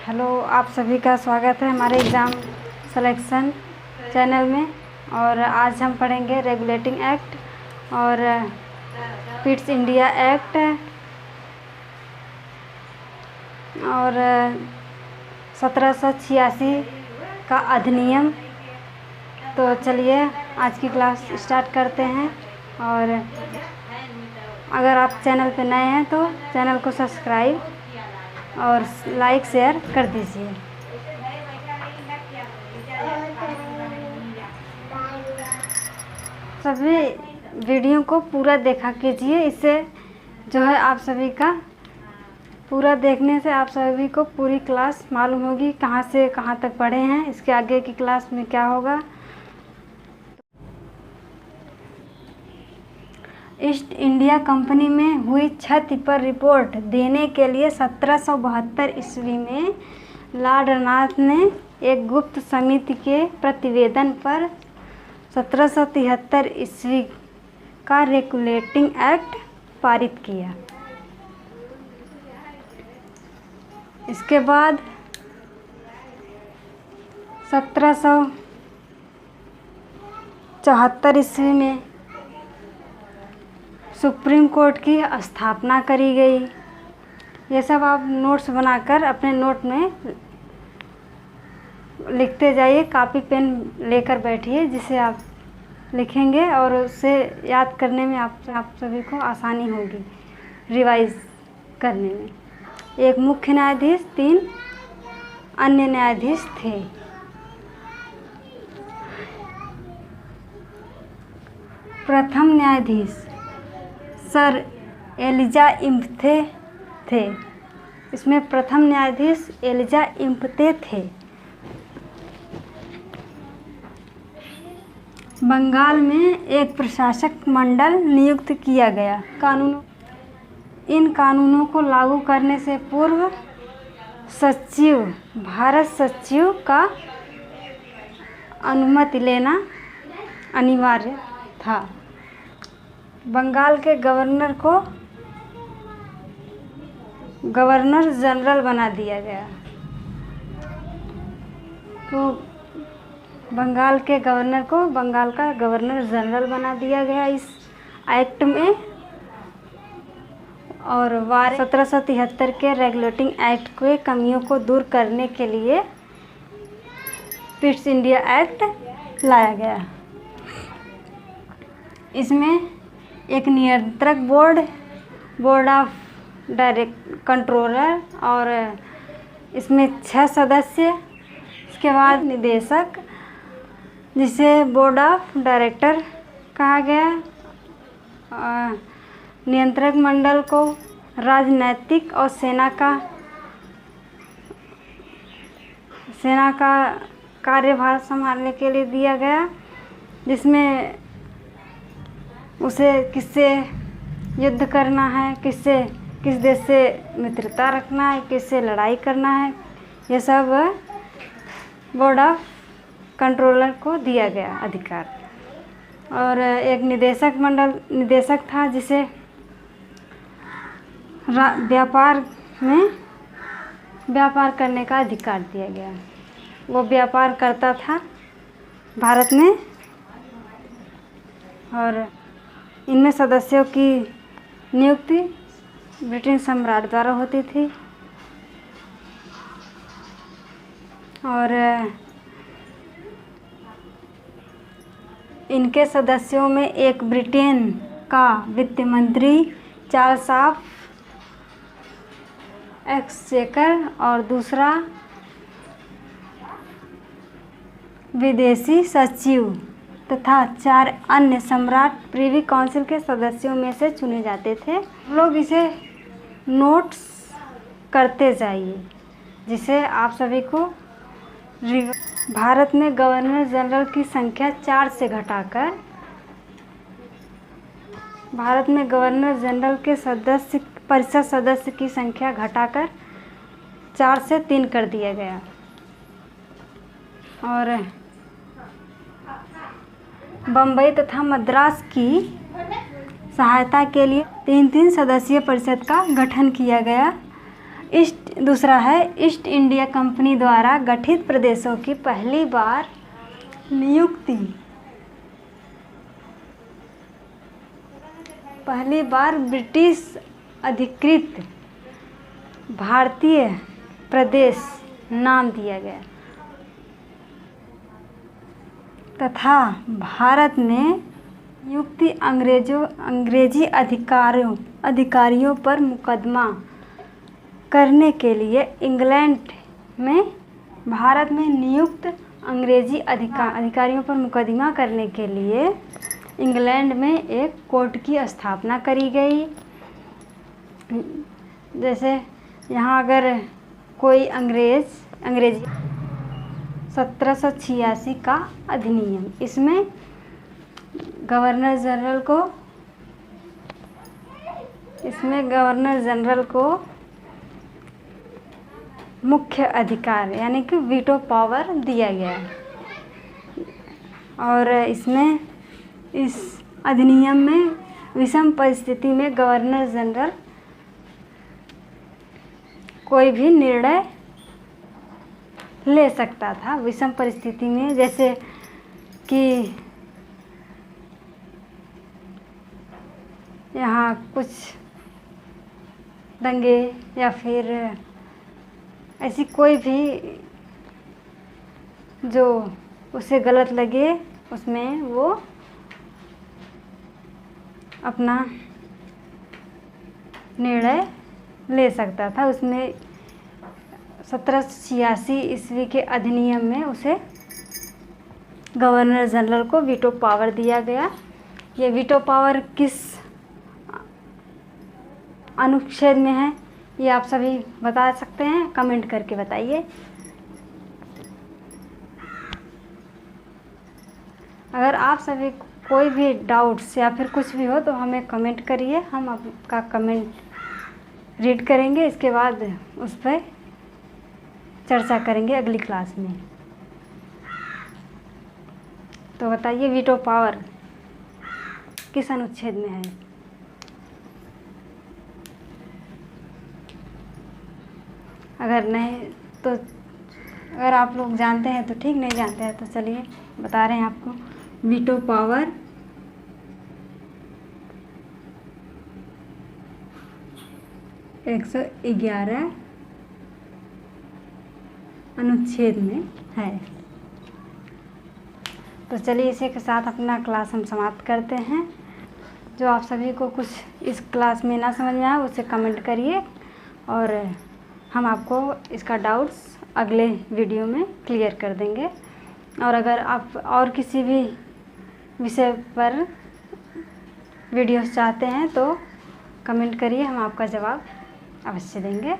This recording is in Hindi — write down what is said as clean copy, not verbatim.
हेलो, आप सभी का स्वागत है हमारे एग्ज़ाम सिलेक्शन चैनल में। और आज हम पढ़ेंगे रेगुलेटिंग एक्ट और पिट्स इंडिया एक्ट और 1786 का अधिनियम। तो चलिए आज की क्लास स्टार्ट करते हैं। और अगर आप चैनल पर नए हैं तो चैनल को सब्सक्राइब और लाइक शेयर कर दीजिए। सभी वीडियो को पूरा देखा कीजिए। इससे जो है आप सभी का पूरा देखने से आप सभी को पूरी क्लास मालूम होगी, कहाँ से कहाँ तक पढ़े हैं, इसके आगे की क्लास में क्या होगा। ईस्ट इंडिया कंपनी में हुई क्षति पर रिपोर्ट देने के लिए 1772 ईस्वी में लॉर्ड रनौत ने एक गुप्त समिति के प्रतिवेदन पर 1773 ईस्वी का रेगुलेटिंग एक्ट पारित किया। इसके बाद 1774 ईस्वी में सुप्रीम कोर्ट की स्थापना करी गई। ये सब आप नोट्स बनाकर अपने नोट में लिखते जाइए। कॉपी पेन लेकर बैठिए, जिसे आप लिखेंगे और उससे याद करने में आप सभी को आसानी होगी रिवाइज करने में। एक मुख्य न्यायाधीश, 3 अन्य न्यायाधीश थे। प्रथम न्यायाधीश सर एलिजा इम्पते थे। इसमें प्रथम न्यायाधीश एलिजा इम्पते थे। बंगाल में एक प्रशासक मंडल नियुक्त किया गया। इन कानूनों को लागू करने से पूर्व भारत सचिव का अनुमति लेना अनिवार्य था। बंगाल के गवर्नर को गवर्नर जनरल बना दिया गया। तो बंगाल के गवर्नर को बंगाल का गवर्नर जनरल बना दिया गया इस एक्ट में। और 1773 के रेगुलेटिंग एक्ट के कमियों को दूर करने के लिए पिट्स इंडिया एक्ट लाया गया। इसमें एक नियंत्रक बोर्ड ऑफ कंट्रोलर और इसमें 6 सदस्य। इसके बाद निदेशक, जिसे बोर्ड ऑफ डायरेक्टर कहा गया। नियंत्रक मंडल को राजनैतिक और सेना का कार्यभार संभालने के लिए दिया गया, जिसमें उसे किससे युद्ध करना है, किस देश से मित्रता रखना है, किससे लड़ाई करना है, ये सब बोर्ड ऑफ कंट्रोलर को दिया गया अधिकार। और एक निदेशक था, जिसे व्यापार करने का अधिकार दिया गया। वो व्यापार करता था भारत में। और इनमें सदस्यों की नियुक्ति ब्रिटिश सम्राट द्वारा होती थी। और इनके सदस्यों में एक ब्रिटेन का वित्त मंत्री चार्ल्स ऑफ एक्सचेकर और दूसरा विदेशी सचिव तथा 4 अन्य सम्राट प्रिवी काउंसिल के सदस्यों में से चुने जाते थे। लोग इसे नोट्स करते जाइए, जिसे आप सभी को भारत में गवर्नर जनरल की संख्या 4 से घटाकर भारत में गवर्नर जनरल के परिषद सदस्य की संख्या घटाकर 4 से 3 कर दिया गया। और बम्बई तथा मद्रास की सहायता के लिए 3-3 सदस्यीय परिषद का गठन किया गया। दूसरा है ईस्ट इंडिया कंपनी द्वारा गठित प्रदेशों की पहली बार नियुक्ति। पहली बार ब्रिटिश अधिकृत भारतीय प्रदेश नाम दिया गया तथा भारत में नियुक्ति अंग्रेजी अधिकारियों पर मुकदमा करने के लिए इंग्लैंड में भारत में नियुक्त अंग्रेजी अधिकारियों पर मुकदमा करने के लिए इंग्लैंड में एक कोर्ट की स्थापना करी गई। जैसे यहाँ अगर कोई अंग्रेजी 1786 का अधिनियम, इसमें गवर्नर जनरल को मुख्य अधिकार यानी कि वीटो पावर दिया गया। और इसमें इस अधिनियम में विषम परिस्थिति में गवर्नर जनरल कोई भी निर्णय ले सकता था। विषम परिस्थिति में जैसे कि यहाँ कुछ दंगे या फिर ऐसी कोई भी जो उसे गलत लगे उसमें वो अपना निर्णय ले सकता था। उसमें 1786 ईस्वी के अधिनियम में उसे गवर्नर जनरल को वीटो पावर दिया गया। ये वीटो पावर किस अनुच्छेद में है ये आप सभी बता सकते हैं, कमेंट करके बताइए। अगर आप सभी कोई भी डाउट्स या फिर कुछ भी हो तो हमें कमेंट करिए, हम आपका कमेंट रीड करेंगे, इसके बाद उस पर चर्चा करेंगे अगली क्लास में। तो बताइए वीटो पावर किस अनुच्छेद में है। अगर नहीं तो अगर आप लोग जानते हैं तो ठीक, नहीं जानते हैं तो चलिए बता रहे हैं आपको। वीटो पावर एक 111 अनुच्छेद में है। तो चलिए इसी के साथ अपना क्लास हम समाप्त करते हैं। जो आप सभी को कुछ इस क्लास में ना समझ में आया उसे कमेंट करिए और हम आपको इसका डाउट्स अगले वीडियो में क्लियर कर देंगे। और अगर आप और किसी भी विषय पर वीडियोस चाहते हैं तो कमेंट करिए, हम आपका जवाब अवश्य देंगे।